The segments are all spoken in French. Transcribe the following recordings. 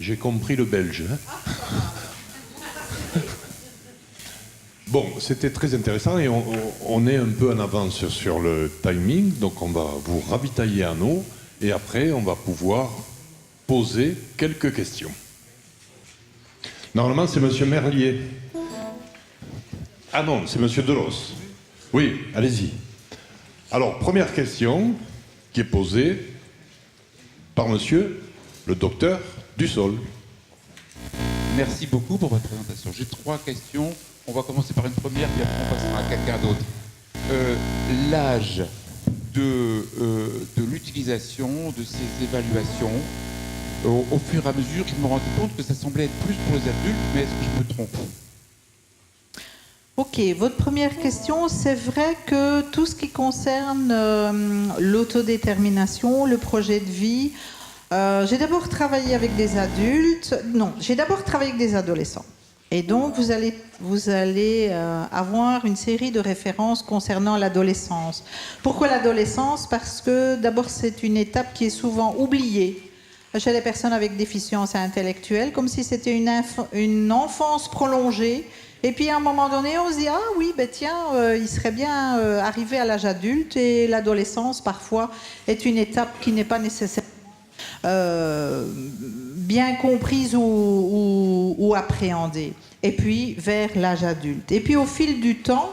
J'ai compris le belge. Hein. Bon, c'était très intéressant et on est un peu en avance sur le timing, donc on va vous ravitailler en eau et après on va pouvoir poser quelques questions. Normalement, c'est Monsieur Merlier. Ah non, c'est Monsieur Delos. Oui, allez-y. Alors, première question qui est posée par Monsieur le docteur Dussol. Merci beaucoup pour votre présentation. J'ai 3 questions. On va commencer par une première, puis après on passera à quelqu'un d'autre. L'âge de l'utilisation de ces évaluations, au fur et à mesure, je me rendais compte que ça semblait être plus pour les adultes, mais est-ce que je me trompe? Ok, votre première question, c'est vrai que tout ce qui concerne l'autodétermination, le projet de vie, j'ai d'abord travaillé avec des adultes, non, j'ai d'abord travaillé avec des adolescents. Et donc, vous allez avoir une série de références concernant l'adolescence. Pourquoi l'adolescence? Parce que d'abord, c'est une étape qui est souvent oubliée chez les personnes avec déficience intellectuelle, comme si c'était une enfance prolongée. Et puis, à un moment donné, on se dit « Ah oui, ben tiens, il serait bien arrivé à l'âge adulte. » Et l'adolescence, parfois, est une étape qui n'est pas nécessaire. Bien comprise ou appréhendée. Et puis vers l'âge adulte. Et puis au fil du temps,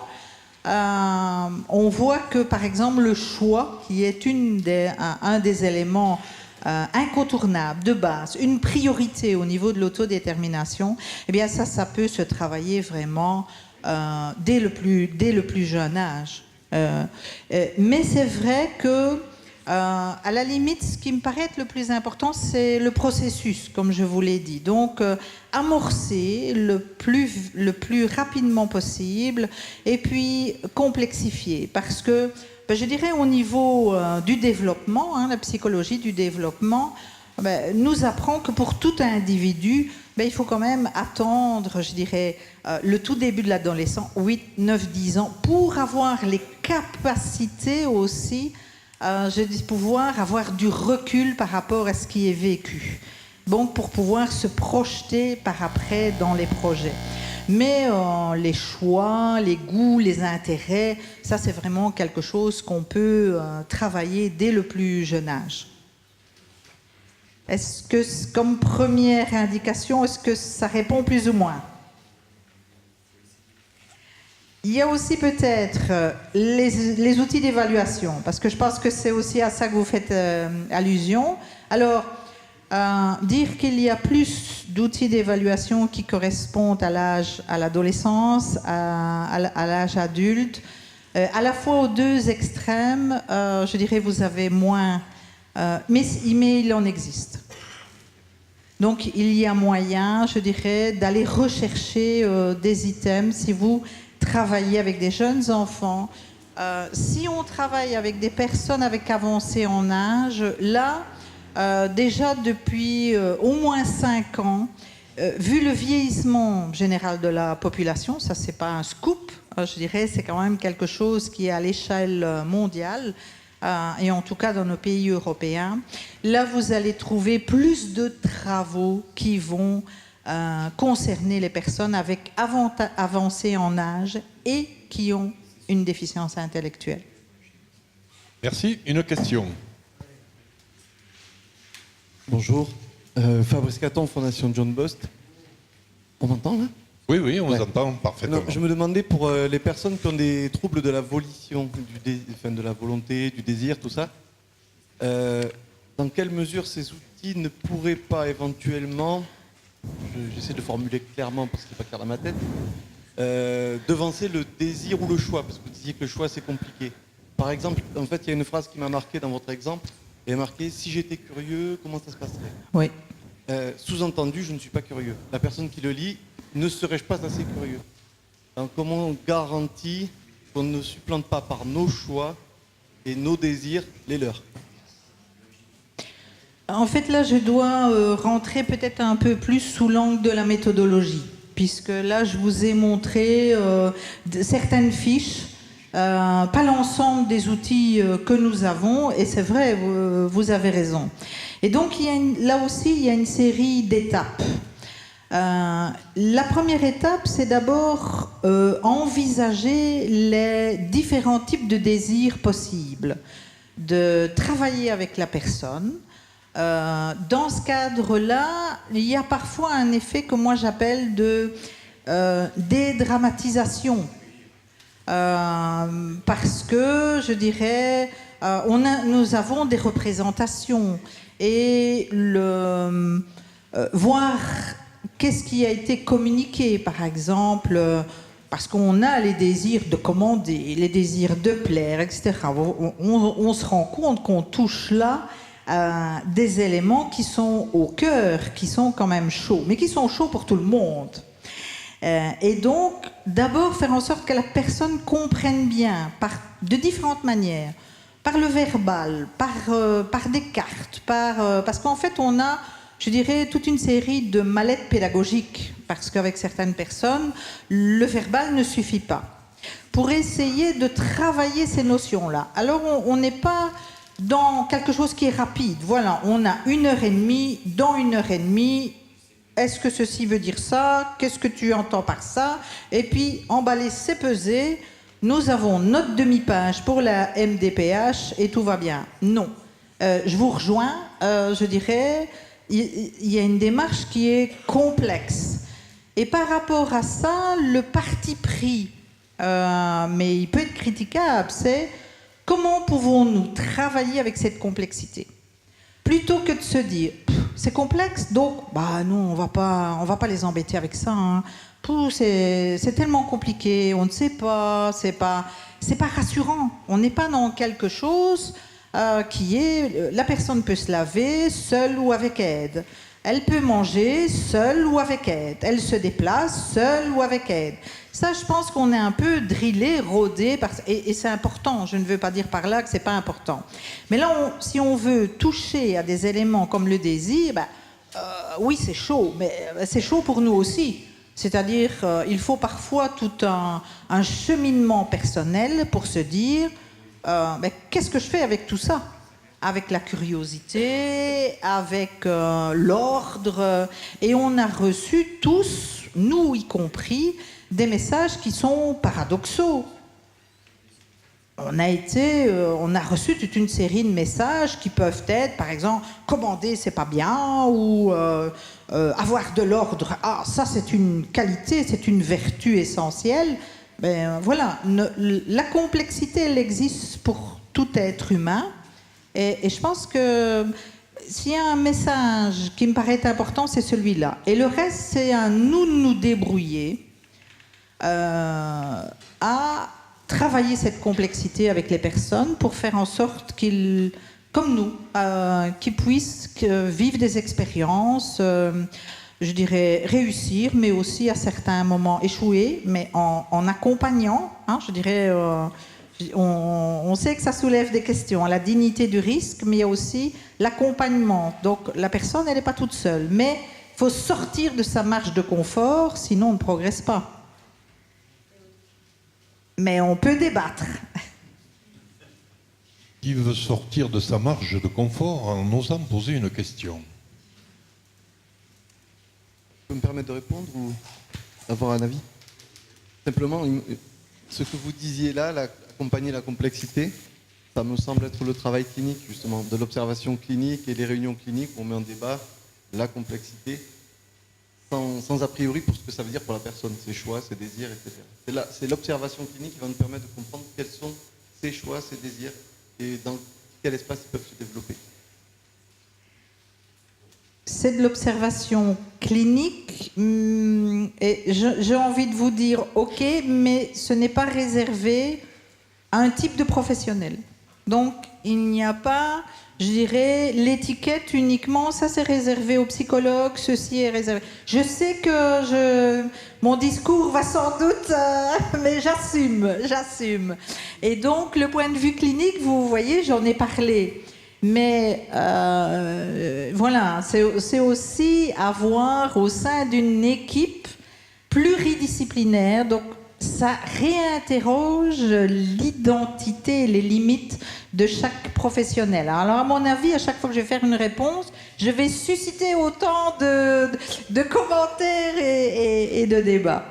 on voit que par exemple le choix, qui est un des éléments incontournables, de base, une priorité au niveau de l'autodétermination, eh bien ça peut se travailler vraiment dès le plus jeune âge. Mais c'est vrai que à la limite, ce qui me paraît être le plus important, c'est le processus, comme je vous l'ai dit. Donc, amorcer le plus rapidement possible et puis complexifier. Parce que, je dirais, au niveau du développement, la psychologie du développement nous apprend que pour tout individu, il faut quand même attendre, je dirais, le tout début de l'adolescent, 8, 9, 10 ans, pour avoir les capacités aussi je dis pouvoir avoir du recul par rapport à ce qui est vécu. Donc, pour pouvoir se projeter par après dans les projets. Mais les choix, les goûts, les intérêts, ça, c'est vraiment quelque chose qu'on peut travailler dès le plus jeune âge. Est-ce que, comme première indication, est-ce que ça répond plus ou moins? Il y a aussi peut-être les outils d'évaluation, parce que je pense que c'est aussi à ça que vous faites allusion. Alors, dire qu'il y a plus d'outils d'évaluation qui correspondent à l'âge, à l'adolescence, à l'âge adulte, à la fois aux deux extrêmes, je dirais vous avez moins, mais il en existe. Donc, il y a moyen, je dirais, d'aller rechercher des items si vous travailler avec des jeunes enfants. Si on travaille avec des personnes avec avancée en âge, là, déjà depuis au moins 5 ans, vu le vieillissement général de la population, ça c'est pas un scoop, je dirais, c'est quand même quelque chose qui est à l'échelle mondiale, et en tout cas dans nos pays européens, là vous allez trouver plus de travaux qui vont concerner les personnes avec avancée en âge et qui ont une déficience intellectuelle. Merci. Une question. Bonjour. Fabrice Caton, Fondation John Bost. On m'entend là? Oui, oui, on vous entend parfaitement. Non, je me demandais pour les personnes qui ont des troubles de la volition, de la volonté, du désir, tout ça, dans quelle mesure ces outils ne pourraient pas éventuellement, j'essaie de formuler clairement parce que c'est pas clair dans ma tête, devancer le désir ou le choix, parce que vous disiez que le choix c'est compliqué. Par exemple, en fait, il y a une phrase qui m'a marqué dans votre exemple, il y a marqué « si j'étais curieux, comment ça se passerait ?» Oui. Sous-entendu, je ne suis pas curieux. La personne qui le lit, ne serais-je pas assez curieux? Donc, comment on garantit qu'on ne supplante pas par nos choix et nos désirs les leurs? En fait, là, je dois rentrer peut-être un peu plus sous l'angle de la méthodologie, puisque là, je vous ai montré certaines fiches, pas l'ensemble des outils que nous avons, et c'est vrai, vous avez raison. Et donc, là aussi, il y a une série d'étapes. La première étape, c'est d'abord envisager les différents types de désirs possibles, de travailler avec la personne. Dans ce cadre-là, il y a parfois un effet que moi j'appelle de dédramatisation. Parce que, je dirais, nous avons des représentations et voir qu'est-ce qui a été communiqué, par exemple, parce qu'on a les désirs de commander, les désirs de plaire, etc. On se rend compte qu'on touche là des éléments qui sont au cœur, qui sont quand même chauds, mais qui sont chauds pour tout le monde. Et donc, d'abord, faire en sorte que la personne comprenne bien, de différentes manières, par le verbal, par des cartes, parce qu'en fait, on a, je dirais, toute une série de mallettes pédagogiques, parce qu'avec certaines personnes, le verbal ne suffit pas. Pour essayer de travailler ces notions-là. Alors, on n'est pas dans quelque chose qui est rapide. Voilà, on a 1h30, dans 1h30, est-ce que ceci veut dire ça? Qu'est-ce que tu entends par ça? Et puis, emballer, c'est peser. Nous avons notre demi-page pour la MDPH et tout va bien. Non. Je vous rejoins, je dirais, il y a une démarche qui est complexe. Et par rapport à ça, le parti pris, mais il peut être critiquable, c'est comment pouvons-nous travailler avec cette complexité? Plutôt que de se dire, c'est complexe, donc, non, on va pas les embêter avec ça. Hein. C'est tellement compliqué, on ne sait pas, c'est pas rassurant. On n'est pas dans quelque chose qui est, la personne peut se laver seule ou avec aide. Elle peut manger seule ou avec aide. Elle se déplace seule ou avec aide. Ça, je pense qu'on est un peu drillé, rodé, et c'est important. Je ne veux pas dire par là que c'est pas important. Mais là, si on veut toucher à des éléments comme le désir, oui, c'est chaud, mais c'est chaud pour nous aussi. C'est-à-dire, il faut parfois tout un cheminement personnel pour se dire, qu'est-ce que je fais avec tout ça? Avec la curiosité, avec l'ordre. Et on a reçu tous, nous y compris, des messages qui sont paradoxaux. On a reçu toute une série de messages qui peuvent être, par exemple, commander c'est pas bien, ou avoir de l'ordre, ça c'est une qualité, c'est une vertu essentielle. Voilà, la complexité elle existe pour tout être humain, et je pense que s'il y a un message qui me paraît important, c'est celui-là. Et le reste, c'est à nous de nous débrouiller à travailler cette complexité avec les personnes pour faire en sorte qu'ils, comme nous, qu'ils puissent vivre des expériences, je dirais réussir, mais aussi à certains moments échouer, mais en accompagnant, je dirais, on sait que ça soulève des questions, la dignité du risque, mais il y a aussi l'accompagnement. Donc la personne, elle n'est pas toute seule, mais il faut sortir de sa marge de confort, sinon on ne progresse pas. Mais on peut débattre. Qui veut sortir de sa marge de confort en osant poser une question? Je peux me permettre de répondre ou avoir un avis? Simplement, ce que vous disiez là, accompagner la complexité, ça me semble être le travail clinique, justement, de l'observation clinique et les réunions cliniques où on met en débat la complexité, sans a priori pour ce que ça veut dire pour la personne, ses choix, ses désirs, etc. C'est l'observation clinique qui va nous permettre de comprendre quels sont ses choix, ses désirs et dans quel espace ils peuvent se développer. C'est de l'observation clinique et j'ai envie de vous dire ok, mais ce n'est pas réservé à un type de professionnel. Donc il n'y a pas, je dirais, l'étiquette uniquement, ça c'est réservé aux psychologues, ceci est réservé. Je sais que mon discours va sans doute, mais j'assume. Et donc le point de vue clinique, vous voyez, j'en ai parlé. Mais voilà, c'est aussi avoir au sein d'une équipe pluridisciplinaire, donc ça réinterroge l'identité et les limites de chaque professionnel. Alors à mon avis, à chaque fois que je vais faire une réponse, je vais susciter autant de commentaires et de débats.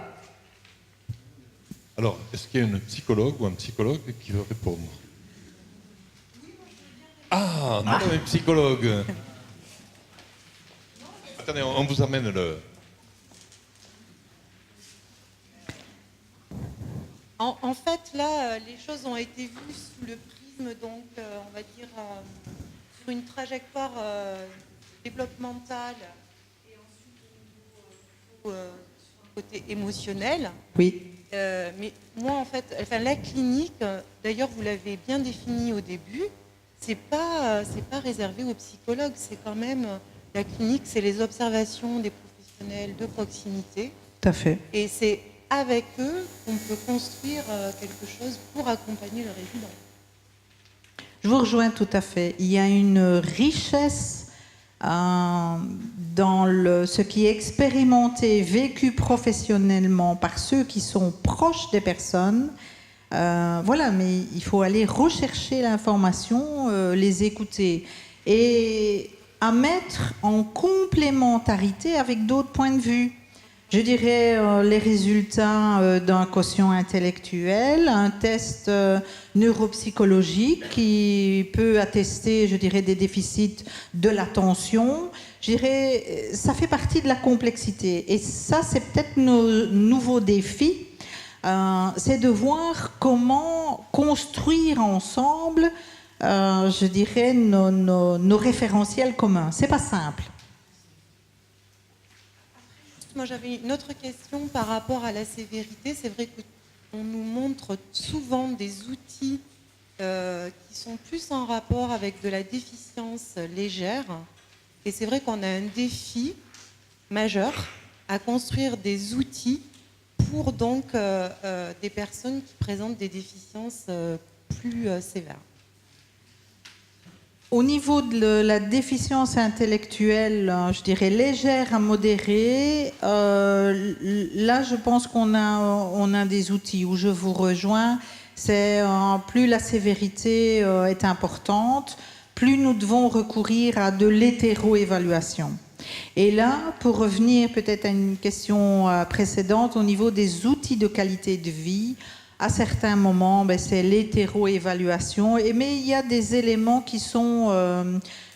Alors, est-ce qu'il y a une psychologue ou un psychologue qui veut répondre? Ah, madame est psychologue. Attendez, on vous amène le... En fait, là, les choses ont été vues sous le prisme, donc, on va dire, sur une trajectoire développementale et ensuite au niveau, sur un côté émotionnel. Oui. Mais moi, en fait, enfin, la clinique, d'ailleurs, vous l'avez bien définie au début, c'est pas réservé aux psychologues, c'est quand même, la clinique, c'est les observations des professionnels de proximité. Tout à fait. Et c'est avec eux qu'on peut construire quelque chose pour accompagner le résident. Je vous rejoins tout à fait. Il y a une richesse dans ce qui est expérimenté, vécu professionnellement par ceux qui sont proches des personnes. Voilà, mais il faut aller rechercher l'information, les écouter et à mettre en complémentarité avec d'autres points de vue. Je dirais les résultats d'un quotient intellectuel, un test neuropsychologique qui peut attester, je dirais, des déficits de l'attention. Je dirais, ça fait partie de la complexité. Et ça, c'est peut-être nos nouveaux défis. C'est de voir comment construire ensemble, je dirais, nos référentiels communs. C'est pas simple. Moi, j'avais une autre question par rapport à la sévérité. C'est vrai qu'on nous montre souvent des outils qui sont plus en rapport avec de la déficience légère. Et c'est vrai qu'on a un défi majeur à construire des outils pour donc des personnes qui présentent des déficiences plus sévères. Au niveau de la déficience intellectuelle, je dirais légère à modérée, là je pense qu'on a des outils où je vous rejoins. C'est plus la sévérité est importante, plus nous devons recourir à de l'hétéro-évaluation. Et là, pour revenir peut-être à une question précédente, au niveau des outils de qualité de vie, à certains moments, c'est l'hétéro-évaluation. Mais il y a des éléments qui sont,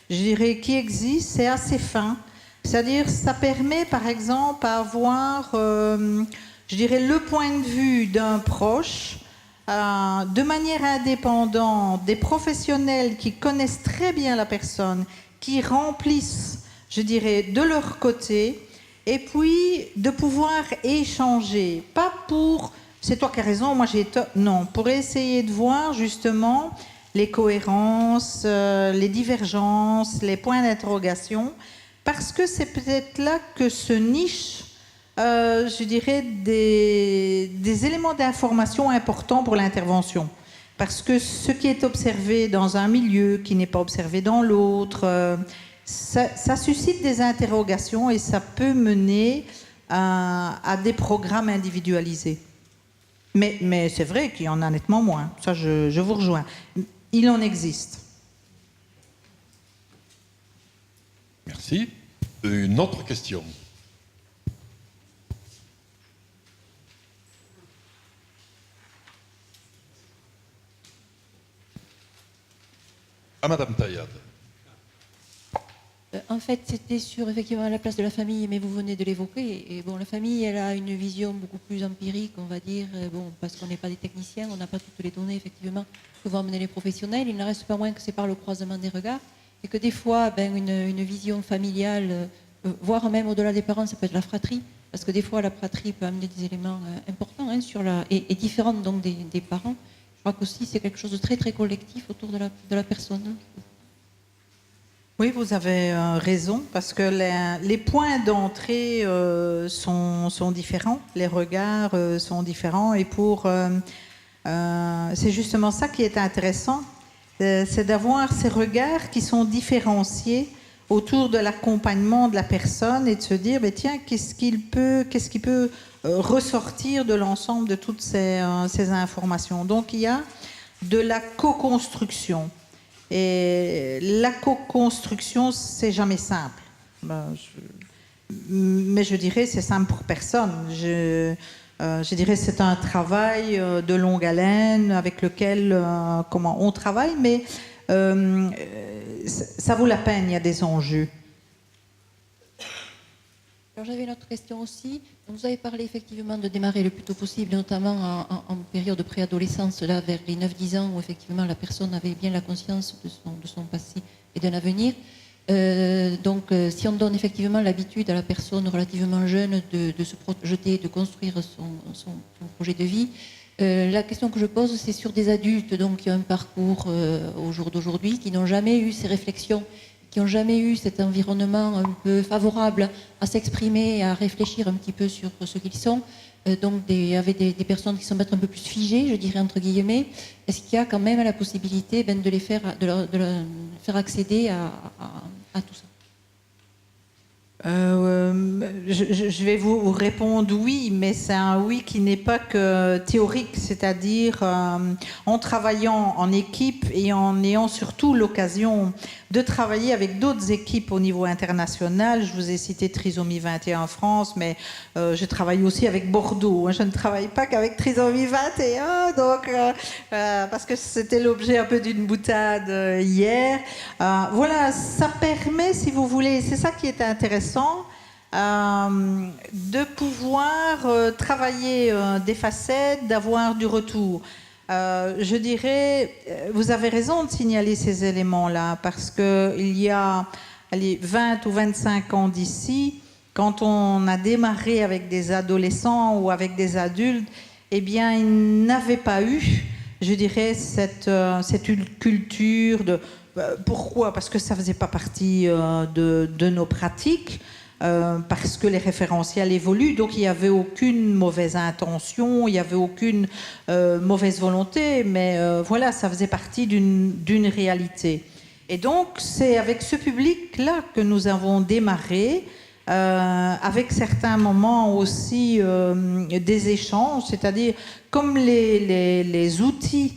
je dirais, qui existent, c'est assez fin. C'est-à-dire, ça permet, par exemple, à avoir, je dirais, le point de vue d'un proche, de manière indépendante, des professionnels qui connaissent très bien la personne, qui remplissent, je dirais, de leur côté, et puis de pouvoir échanger, pas pour... C'est toi qui as raison, moi j'ai tort. Non, pour essayer de voir justement les cohérences, les divergences, les points d'interrogation, parce que c'est peut-être là que se nichent, je dirais, des éléments d'information importants pour l'intervention. Parce que ce qui est observé dans un milieu, qui n'est pas observé dans l'autre, ça suscite des interrogations et ça peut mener à des programmes individualisés. Mais c'est vrai qu'il y en a nettement moins. Ça, je vous rejoins. Il en existe. Merci. Une autre question. À Madame Taillade. En fait, c'était sur effectivement la place de la famille, mais vous venez de l'évoquer. Et bon, la famille, elle a une vision beaucoup plus empirique, on va dire. Bon, parce qu'on n'est pas des techniciens, on n'a pas toutes les données effectivement que vont amener les professionnels. Il ne reste pas moins que c'est par le croisement des regards et que des fois, une vision familiale, voire même au-delà des parents, ça peut être la fratrie, parce que des fois la fratrie peut amener des éléments importants et différents donc des parents. Je crois qu'aussi c'est quelque chose de très très collectif autour de la personne. Oui, vous avez raison, parce que les points d'entrée sont différents, les regards sont différents, et c'est justement ça qui est intéressant, c'est d'avoir ces regards qui sont différenciés autour de l'accompagnement de la personne et de se dire, tiens, qu'est-ce qui peut ressortir de l'ensemble de toutes ces informations. Donc il y a de la co-construction. Et la co-construction, c'est jamais simple. Mais je dirais c'est simple pour personne. Je dirais c'est un travail de longue haleine avec lequel on travaille, mais ça vaut la peine, il y a des enjeux. Alors j'avais une autre question aussi. Vous avez parlé effectivement de démarrer le plus tôt possible, notamment en période de préadolescence, là vers les 9-10 ans, où effectivement la personne avait bien la conscience de son passé et d'un avenir. Donc si on donne effectivement l'habitude à la personne relativement jeune de se projeter, de construire son projet de vie, la question que je pose, c'est sur des adultes donc, qui ont un parcours au jour d'aujourd'hui, qui n'ont jamais eu ces réflexions, qui n'ont jamais eu cet environnement un peu favorable à s'exprimer, à réfléchir un petit peu sur ce qu'ils sont, donc avec des personnes qui sont peut-être un peu plus figées, je dirais entre guillemets. Est-ce qu'il y a quand même la possibilité de les faire accéder à tout ça? Je vais vous répondre oui, mais c'est un oui qui n'est pas que théorique, c'est-à-dire en travaillant en équipe et en ayant surtout l'occasion de travailler avec d'autres équipes au niveau international. Je vous ai cité Trisomie 21 en France, mais je travaille aussi avec Bordeaux. Je ne travaille pas qu'avec Trisomie 21, donc, parce que c'était l'objet un peu d'une boutade hier. Voilà, ça permet, si vous voulez, c'est ça qui est intéressant, de pouvoir travailler des facettes, d'avoir du retour. Je dirais, vous avez raison de signaler ces éléments-là, parce qu'il y a 20 ou 25 ans d'ici, quand on a démarré avec des adolescents ou avec des adultes, eh bien, ils n'avaient pas eu, je dirais, cette culture de... Pourquoi ? Parce que ça ne faisait pas partie de nos pratiques. Parce que les référentiels évoluent, donc il n'y avait aucune mauvaise intention, il n'y avait aucune mauvaise volonté, mais voilà, ça faisait partie d'une réalité. Et donc, c'est avec ce public-là que nous avons démarré, avec certains moments aussi des échanges, c'est-à-dire comme les outils,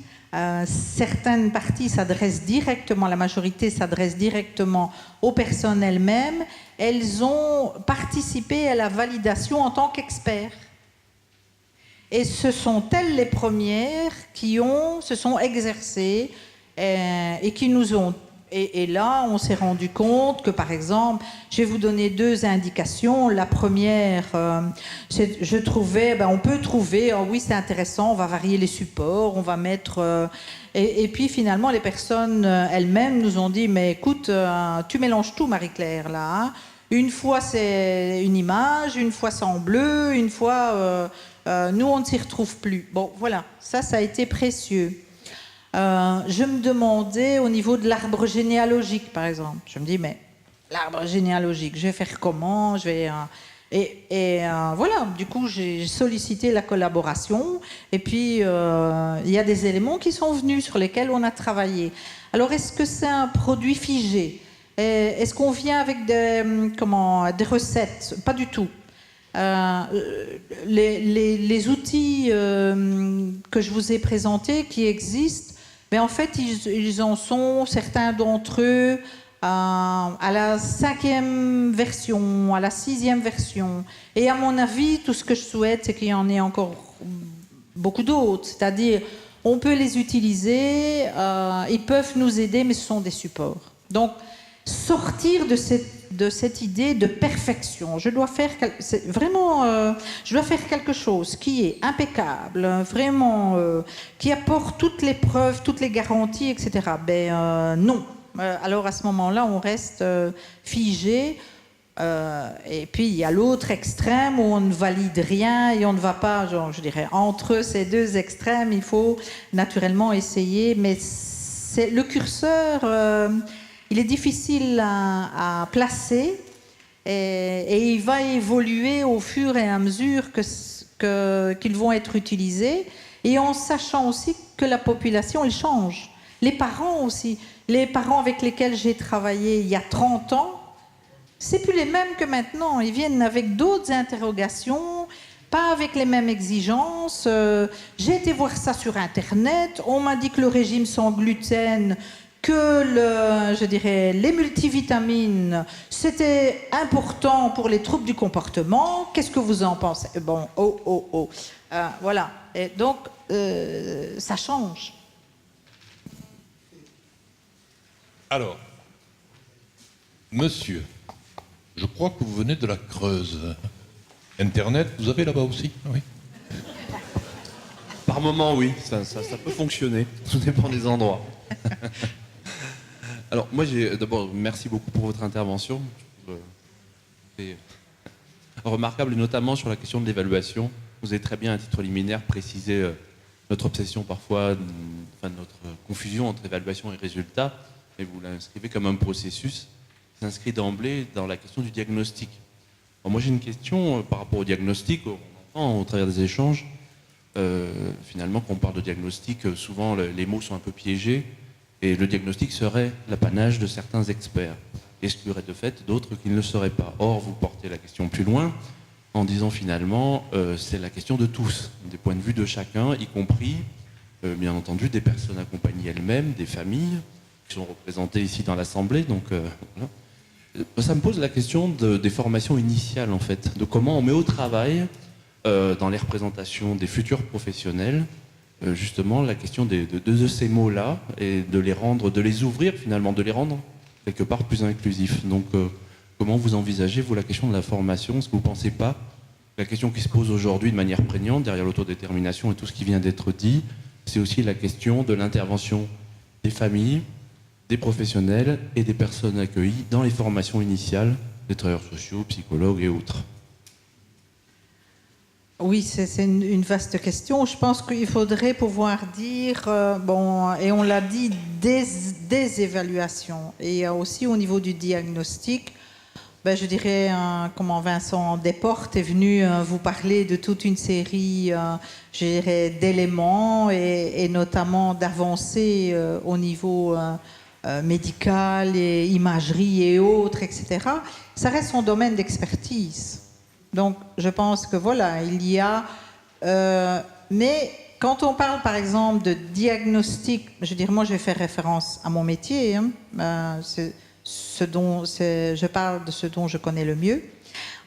certaines parties s'adressent directement, la majorité s'adresse directement aux personnes elles-mêmes, elles ont participé à la validation en tant qu'experts. Et ce sont elles les premières qui se sont exercées et qui nous ont... Et là, on s'est rendu compte que, par exemple, je vais vous donner 2 indications. La première, je trouvais, on peut trouver, oui, c'est intéressant, on va varier les supports, on va mettre... Et puis, finalement, les personnes elles-mêmes nous ont dit, mais écoute, tu mélanges tout, Marie-Claire, là. Hein. Une fois, c'est une image, une fois, c'est en bleu, une fois, nous, on ne s'y retrouve plus. Bon, voilà, ça a été précieux. Je me demandais au niveau de l'arbre généalogique, par exemple. Je me dis, mais l'arbre généalogique, je vais faire comment ? Voilà, du coup, j'ai sollicité la collaboration. Et puis, il y a des éléments qui sont venus sur lesquels on a travaillé. Alors, est-ce que c'est un produit figé ? Est-ce qu'on vient avec des recettes ? Pas du tout. Les outils que je vous ai présentés, qui existent, mais en fait, ils en sont, certains d'entre eux, à la 5e version, à la 6e version. Et à mon avis, tout ce que je souhaite, c'est qu'il y en ait encore beaucoup d'autres. C'est-à-dire, on peut les utiliser, ils peuvent nous aider, mais ce sont des supports. Donc, sortir de cette idée de perfection. Je dois faire quelque chose qui est impeccable, vraiment, qui apporte toutes les preuves, toutes les garanties, etc. Non. Alors à ce moment-là, on reste figé. Et puis il y a l'autre extrême où on ne valide rien et on ne va pas, je dirais, entre ces 2 extrêmes, il faut naturellement essayer. Mais le curseur... il est difficile à placer et il va évoluer au fur et à mesure qu'ils vont être utilisés, et en sachant aussi que la population, elle change. Les parents aussi. Les parents avec lesquels j'ai travaillé il y a 30 ans, c'est plus les mêmes que maintenant. Ils viennent avec d'autres interrogations, pas avec les mêmes exigences. J'ai été voir ça sur Internet. On m'a dit que le régime sans gluten... que je dirais, les multivitamines, c'était important pour les troubles du comportement. Qu'est-ce que vous en pensez? Bon, voilà. Et donc, ça change. Alors, monsieur, je crois que vous venez de la Creuse. Internet, vous avez là-bas aussi? Oui. Par moment, oui, ça peut fonctionner. Tout dépend des endroits. Alors, moi, d'abord, merci beaucoup pour votre intervention. C'est remarquable, et notamment sur la question de l'évaluation. Vous avez très bien, à titre liminaire, précisé notre obsession parfois, notre confusion entre évaluation et résultat, et vous l'inscrivez comme un processus qui s'inscrit d'emblée dans la question du diagnostic. Alors, moi, j'ai une question par rapport au diagnostic. On entend au travers des échanges, finalement, quand on parle de diagnostic, souvent les mots sont un peu piégés, et le diagnostic serait l'apanage de certains experts, exclurait de fait d'autres qui ne le seraient pas. Or, vous portez la question plus loin, en disant finalement, c'est la question de tous, des points de vue de chacun, y compris, bien entendu, des personnes accompagnées elles-mêmes, des familles, qui sont représentées ici dans l'Assemblée. Donc, voilà. Ça me pose la question des formations initiales, en fait, de comment on met au travail, dans les représentations des futurs professionnels, justement la question de ces mots-là, et de les ouvrir finalement, de les rendre quelque part plus inclusifs. Donc, comment vous envisagez, vous, la question de la formation? Est-ce que vous ne pensez pas la question qui se pose aujourd'hui de manière prégnante, derrière l'autodétermination et tout ce qui vient d'être dit, c'est aussi la question de l'intervention des familles, des professionnels et des personnes accueillies dans les formations initiales, des travailleurs sociaux, psychologues et autres? Oui, c'est une vaste question. Je pense qu'il faudrait pouvoir dire, et on l'a dit, des évaluations. Et aussi au niveau du diagnostic, je dirais, comment Vincent Desportes est venu vous parler de toute une série, je dirais, d'éléments et notamment d'avancées au niveau médical et imagerie et autres, etc. Ça reste son domaine d'expertise. Donc, je pense que voilà, il y a... mais quand on parle, par exemple, de diagnostic, je veux dire, moi, je vais faire référence à mon métier. Je parle de ce dont je connais le mieux.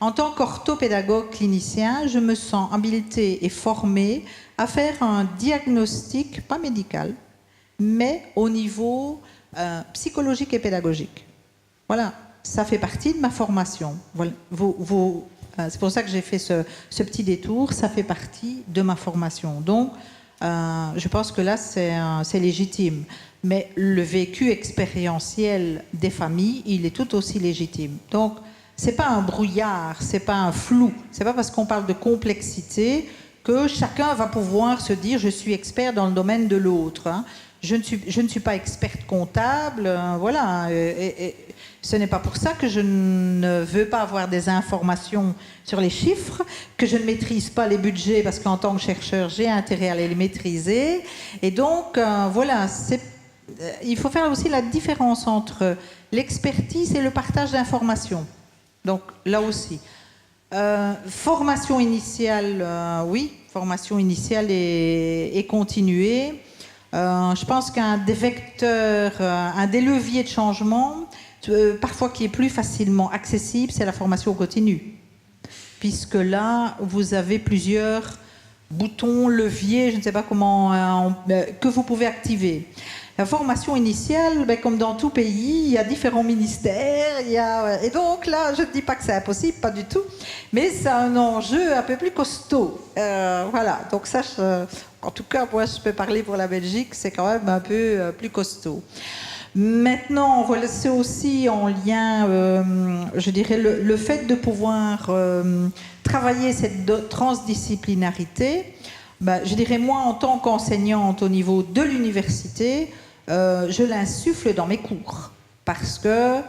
En tant qu'orthopédagogue clinicien, je me sens habilitée et formée à faire un diagnostic, pas médical, mais au niveau psychologique et pédagogique. Voilà, ça fait partie de ma formation. Voilà, c'est pour ça que j'ai fait ce petit détour. Ça fait partie de ma formation. Donc, je pense que là, c'est légitime. Mais le vécu expérientiel des familles, il est tout aussi légitime. Donc, c'est pas un brouillard, c'est pas un flou. C'est pas parce qu'on parle de complexité que chacun va pouvoir se dire « je suis expert dans le domaine de l'autre ». Je ne suis pas experte comptable, voilà. Et ce n'est pas pour ça que je ne veux pas avoir des informations sur les chiffres, que je ne maîtrise pas les budgets, parce qu'en tant que chercheur, j'ai intérêt à les maîtriser. Et donc, voilà, il faut faire aussi la différence entre l'expertise et le partage d'informations. Donc, là aussi. Formation initiale, oui, formation initiale et continuée. Je pense qu'un des vecteurs, un des leviers de changement, parfois qui est plus facilement accessible, c'est la formation continue. Puisque là, vous avez plusieurs boutons, leviers, je ne sais pas comment, que vous pouvez activer. La formation initiale, comme dans tout pays, il y a différents ministères, et donc là, je ne dis pas que c'est impossible, pas du tout, mais c'est un enjeu un peu plus costaud. Voilà, donc ça, en tout cas, moi, je peux parler pour la Belgique, c'est quand même un peu plus costaud. Maintenant, voilà, c'est aussi en lien, je dirais, le fait de pouvoir travailler cette transdisciplinarité. Je dirais, moi, en tant qu'enseignante au niveau de l'université, je l'insuffle dans mes cours parce que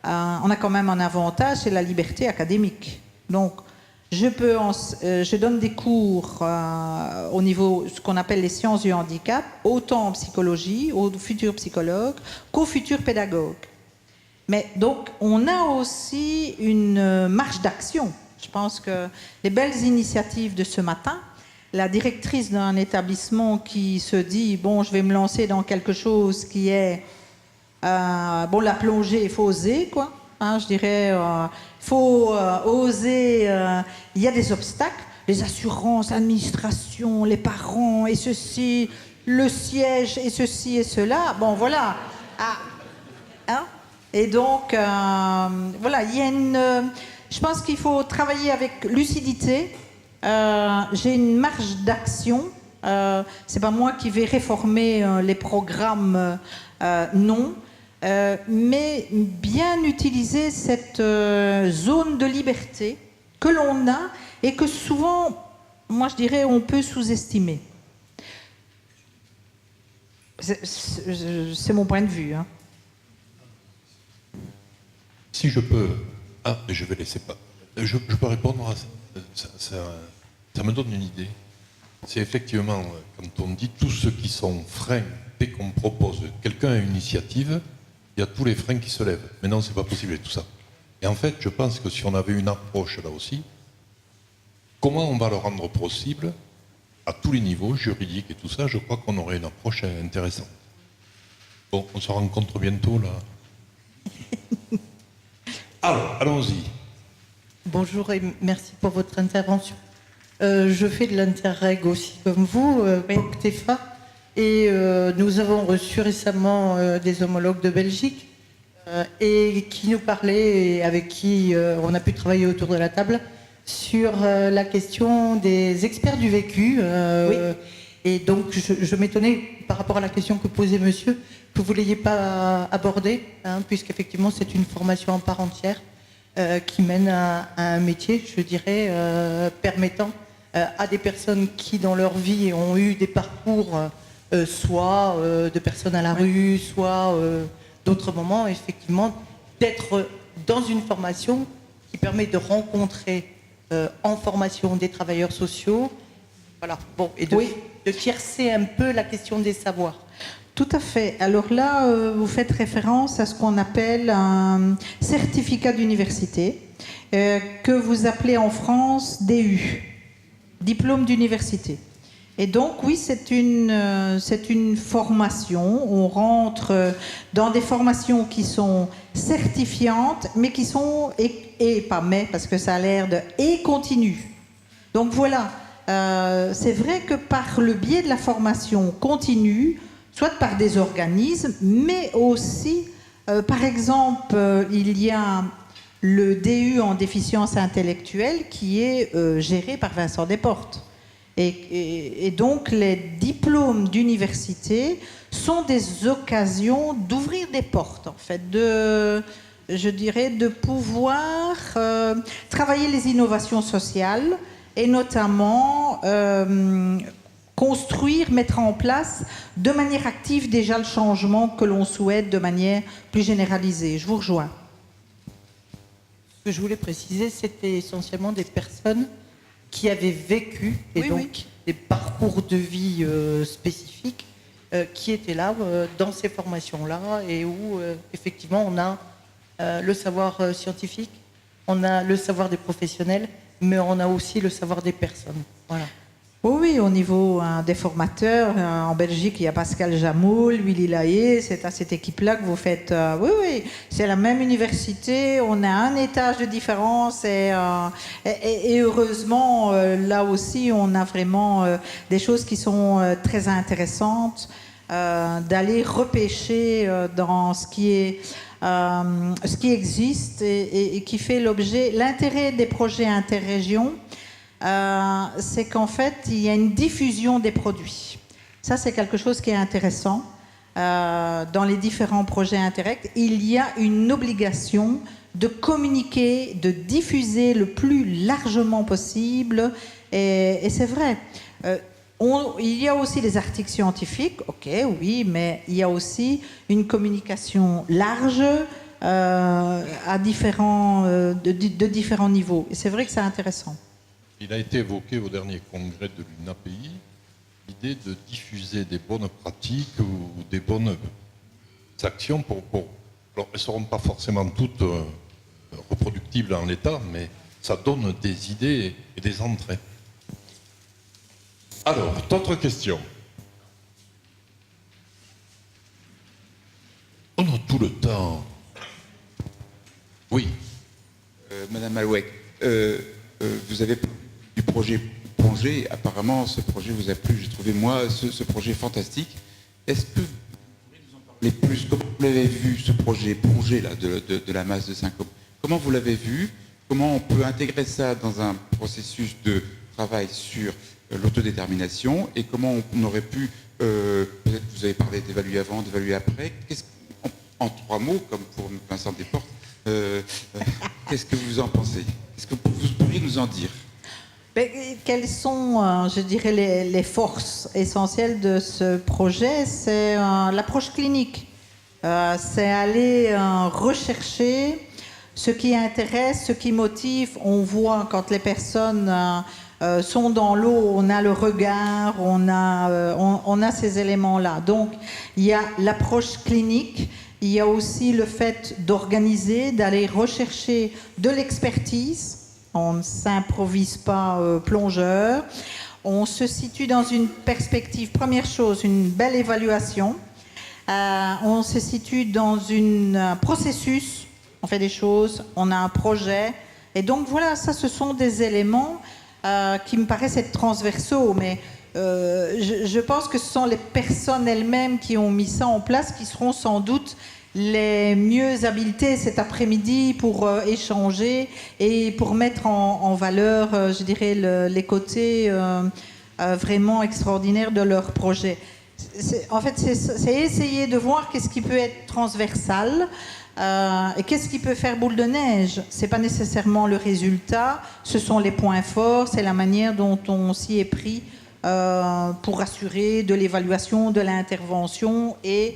on a quand même un avantage, c'est la liberté académique. Donc, je donne des cours au niveau ce qu'on appelle les sciences du handicap, autant en psychologie, aux futurs psychologues, qu'aux futurs pédagogues. Mais donc, on a aussi une marge d'action. Je pense que les belles initiatives de ce matin, la directrice d'un établissement qui se dit « bon, je vais me lancer dans quelque chose qui est Bon, la plongée, il faut oser, quoi. Hein, je dirais, il faut oser. Il y a des obstacles, les assurances, l'administration, les parents, et ceci, le siège, et ceci et cela. Bon, voilà. Ah. Hein? Et donc, voilà, il y a je pense qu'il faut travailler avec lucidité. J'ai une marge d'action. C'est pas moi qui vais réformer les programmes, non. Mais bien utiliser cette zone de liberté que l'on a et que souvent, moi je dirais, on peut sous-estimer. C'est mon point de vue. Hein. Si je peux... Ah, je vais laisser pas... Je peux répondre à ça. Ça me donne une idée. C'est effectivement, quand on dit tous ceux qui sont freins, dès qu'on propose, quelqu'un a une initiative, il y a tous les freins qui se lèvent. Mais non, c'est pas possible et tout ça. Et en fait, je pense que si on avait une approche là aussi, comment on va le rendre possible à tous les niveaux, juridiques et tout ça, je crois qu'on aurait une approche intéressante. Bon, on se rencontre bientôt là. Alors, allons-y. Bonjour et merci pour votre intervention. Je fais de l'Interreg aussi comme vous, POCTEFA, et nous avons reçu récemment des homologues de Belgique et qui nous parlaient, et avec qui on a pu travailler autour de la table, sur la question des experts du vécu. Oui. Et donc je m'étonnais par rapport à la question que posait monsieur, que vous ne l'ayez pas abordée, hein, puisqu'effectivement c'est une formation en part entière. Qui mène à un métier, je dirais, permettant à des personnes qui, dans leur vie, ont eu des parcours soit de personnes à la rue, soit d'autres moments, effectivement, d'être dans une formation qui permet de rencontrer en formation des travailleurs sociaux, voilà, bon, et de tiercer un peu la question des savoirs. Tout à fait. Alors là, vous faites référence à ce qu'on appelle un certificat d'université, que vous appelez en France DU, diplôme d'université. Et donc, oui, c'est une formation. On rentre dans des formations qui sont certifiantes, mais qui sont, et pas mais, parce que ça a l'air de, et continues. Donc voilà, c'est vrai que par le biais de la formation continue, soit par des organismes, mais aussi, par exemple, il y a le DU en déficience intellectuelle qui est géré par Vincent Desportes. Et donc, les diplômes d'université sont des occasions d'ouvrir des portes, en fait, je dirais, de pouvoir travailler les innovations sociales et notamment construire, mettre en place de manière active déjà le changement que l'on souhaite de manière plus généralisée. Je vous rejoins. Ce que je voulais préciser, c'était essentiellement des personnes qui avaient vécu, et oui, donc oui, des parcours de vie spécifiques, qui étaient là dans ces formations-là, et où effectivement on a le savoir scientifique, on a le savoir des professionnels, mais on a aussi le savoir des personnes. Voilà. Oui, au niveau des formateurs, en Belgique, il y a Pascal Jamoul, Willy Lahaye, c'est à cette équipe-là que vous faites... oui, c'est la même université, on a un étage de différence et heureusement, là aussi, on a vraiment des choses qui sont très intéressantes, d'aller repêcher dans ce qui existe et qui fait l'objet... L'intérêt des projets interrégions, c'est qu'en fait, il y a une diffusion des produits. Ça, c'est quelque chose qui est intéressant. Dans les différents projets Interreg, il y a une obligation de communiquer, de diffuser le plus largement possible. Et c'est vrai. Il y a aussi les articles scientifiques, ok, oui, mais il y a aussi une communication large à de différents niveaux. Et c'est vrai que c'est intéressant. Il a été évoqué au dernier congrès de l'UNAPI l'idée de diffuser des bonnes pratiques ou des bonnes actions alors, elles ne seront pas forcément toutes reproductibles en l'état, mais ça donne des idées et des entrées. Alors, d'autres questions? On note tout le temps. Oui. Madame Malouek, vous avez parlé du projet Plongée. Apparemment, ce projet vous a plu. J'ai trouvé, moi, ce projet fantastique. Est-ce que vous pourriez nous en parler plus? Comment vous l'avez vu, ce projet Plongée là, de la masse de Saint-Côme? Comment vous l'avez vu? Comment on peut intégrer ça dans un processus de travail sur l'autodétermination? Et comment on aurait pu, peut-être vous avez parlé d'évaluer avant, d'évaluer après. En 3 mots, comme pour Vincent Desportes, qu'est-ce que vous en pensez? Est-ce que vous pourriez nous en dire? Quelles sont, je dirais, les forces essentielles de ce projet? C'est l'approche clinique. C'est aller rechercher ce qui intéresse, ce qui motive. On voit quand les personnes sont dans l'eau, on a le regard, on a ces éléments-là. Donc, il y a l'approche clinique. Il y a aussi le fait d'organiser, d'aller rechercher de l'expertise. On ne s'improvise pas plongeur. On se situe dans une perspective, première chose, une belle évaluation. On se situe dans un processus. On fait des choses, on a un projet. Et donc voilà, ça, ce sont des éléments qui me paraissent être transversaux. Mais je pense que ce sont les personnes elles-mêmes qui ont mis ça en place qui seront sans doute les mieux habilitées cet après-midi pour échanger et pour mettre en valeur, je dirais, les côtés vraiment extraordinaires de leur projet. En fait, c'est essayer de voir qu'est-ce qui peut être transversal et qu'est-ce qui peut faire boule de neige. C'est pas nécessairement le résultat, ce sont les points forts, c'est la manière dont on s'y est pris pour assurer de l'évaluation de l'intervention et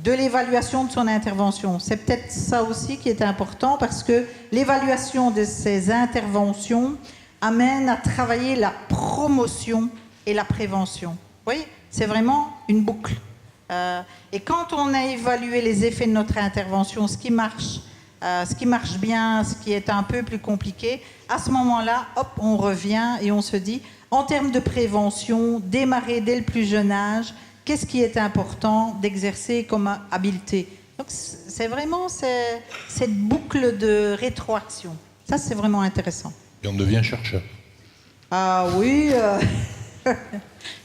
de l'évaluation de son intervention. C'est peut-être ça aussi qui est important parce que l'évaluation de ces interventions amène à travailler la promotion et la prévention. Vous voyez, c'est vraiment une boucle. Et quand on a évalué les effets de notre intervention, ce qui marche bien, ce qui est un peu plus compliqué, à ce moment-là, hop, on revient et on se dit, en termes de prévention, démarrer dès le plus jeune âge, qu'est-ce qui est important d'exercer comme habileté? Donc c'est vraiment cette boucle de rétroaction. Ça, c'est vraiment intéressant. Et on devient chercheur. Ah oui,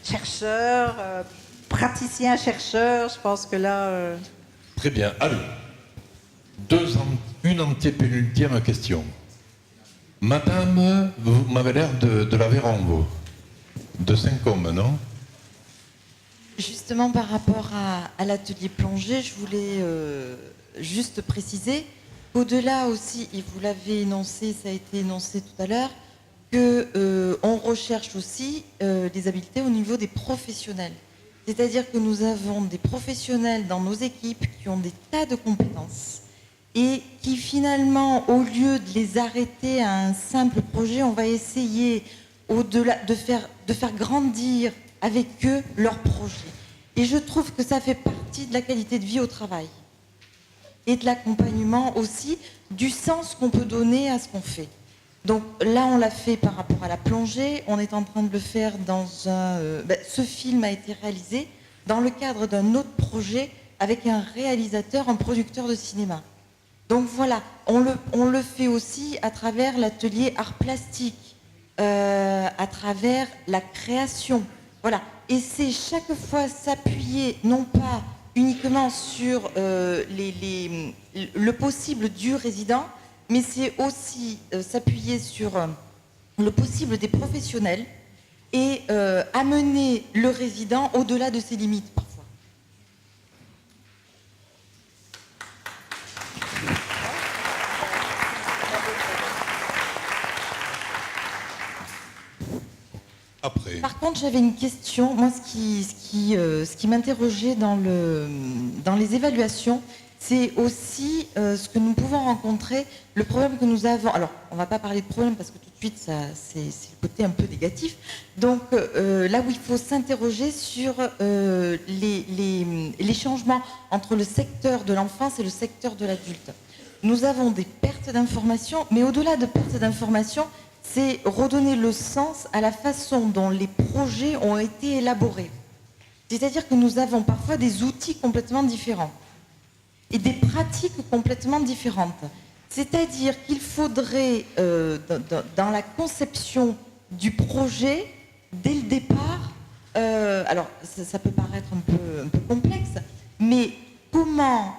chercheur, praticien, chercheur, je pense que là... Très bien. Allez, une antépénultième question. Madame, vous m'avez l'air de l'Aveyron, vous. De Saint-Côme, non? Justement, par rapport à l'atelier plongée, je voulais juste préciser qu'au-delà aussi, et vous l'avez énoncé, ça a été énoncé tout à l'heure, qu'on recherche aussi les habiletés au niveau des professionnels. C'est-à-dire que nous avons des professionnels dans nos équipes qui ont des tas de compétences et qui finalement, au lieu de les arrêter à un simple projet, on va essayer au-delà de faire grandir avec eux leur projet. Et je trouve que ça fait partie de la qualité de vie au travail et de l'accompagnement aussi, du sens qu'on peut donner à ce qu'on fait. Donc là, on l'a fait par rapport à la plongée, on est en train de le faire dans ce film a été réalisé dans le cadre d'un autre projet avec un réalisateur, un producteur de cinéma. Donc voilà, on le fait aussi à travers l'atelier art plastique, à travers la création. Voilà. Et c'est chaque fois s'appuyer non pas uniquement sur le possible du résident, mais c'est aussi s'appuyer sur le possible des professionnels et amener le résident au-delà de ses limites parfois. Après. Par contre, j'avais une question. Moi, ce qui m'interrogeait dans les évaluations, c'est aussi ce que nous pouvons rencontrer, le problème que nous avons. Alors, on ne va pas parler de problème parce que tout de suite, c'est le côté un peu négatif. Donc, là où il faut s'interroger sur les changements entre le secteur de l'enfance et le secteur de l'adulte. Nous avons des pertes d'informations, mais au-delà de pertes d'informations, c'est redonner le sens à la façon dont les projets ont été élaborés. C'est-à-dire que nous avons parfois des outils complètement différents. et des pratiques complètement différentes. C'est-à-dire qu'il faudrait, dans la conception du projet, dès le départ, alors ça peut paraître un peu complexe, mais comment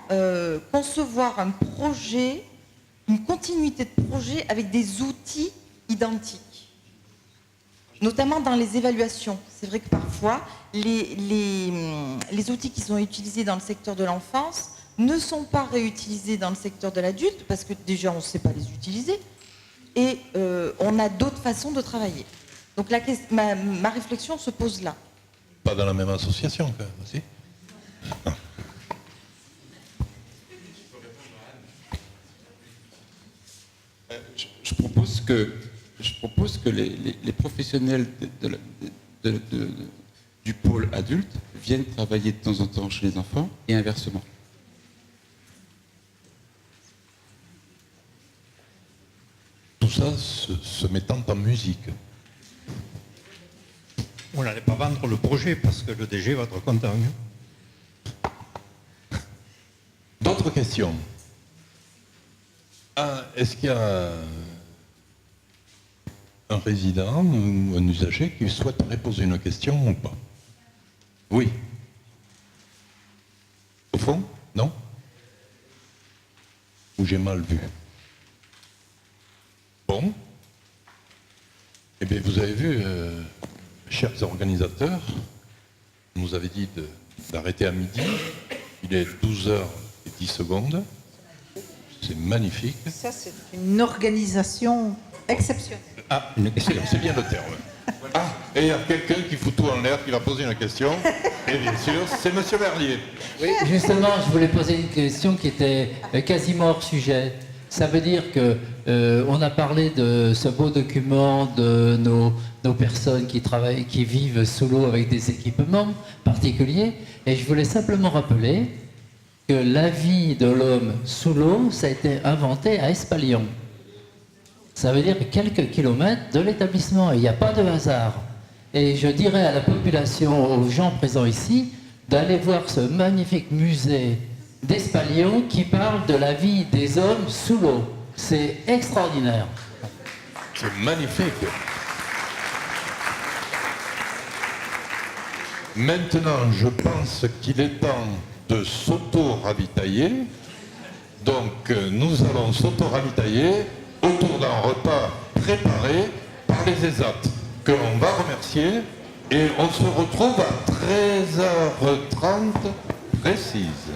concevoir un projet, une continuité de projet avec des outils identiques, notamment dans les évaluations. C'est vrai que parfois, les outils qui sont utilisés dans le secteur de l'enfance ne sont pas réutilisés dans le secteur de l'adulte, parce que déjà on ne sait pas les utiliser, et on a d'autres façons de travailler. Donc ma réflexion se pose là. Pas dans la même association, quand même, aussi. Non. Je propose que les professionnels du pôle adulte viennent travailler de temps en temps chez les enfants et inversement. Tout ça se mettant en musique. On n'allait pas vendre le projet parce que le DG va être content. D'autres questions? Est-ce qu'il y a un résident ou un usager qui souhaiterait poser une question ou pas? Oui. Au fond? Non? Ou j'ai mal vu? Bon. Eh bien, vous avez vu, chers organisateurs, on nous avait dit d'arrêter à midi. Il est 12h10. C'est magnifique. Ça, c'est une organisation exceptionnelle. Ah, c'est bien le terme. Ah, et il y a quelqu'un qui fout tout en l'air, qui va poser une question. Et bien sûr, c'est Monsieur Verlier. Oui, justement, je voulais poser une question qui était quasiment hors sujet. Ça veut dire que on a parlé de ce beau document de nos personnes qui travaillent, qui vivent sous l'eau avec des équipements particuliers. Et je voulais simplement rappeler que la vie de l'homme sous l'eau, ça a été inventé à Espalion. Ça veut dire quelques kilomètres de l'établissement. Il n'y a pas de hasard. Et je dirais à la population, aux gens présents ici, d'aller voir ce magnifique musée d'Espalion qui parle de la vie des hommes sous l'eau. C'est extraordinaire. C'est magnifique. Maintenant, je pense qu'il est temps de s'auto-ravitailler. Donc, nous allons s'auto-ravitailler autour d'un repas préparé par les ESAT, que l'on va remercier. Et on se retrouve à 13h30 précise.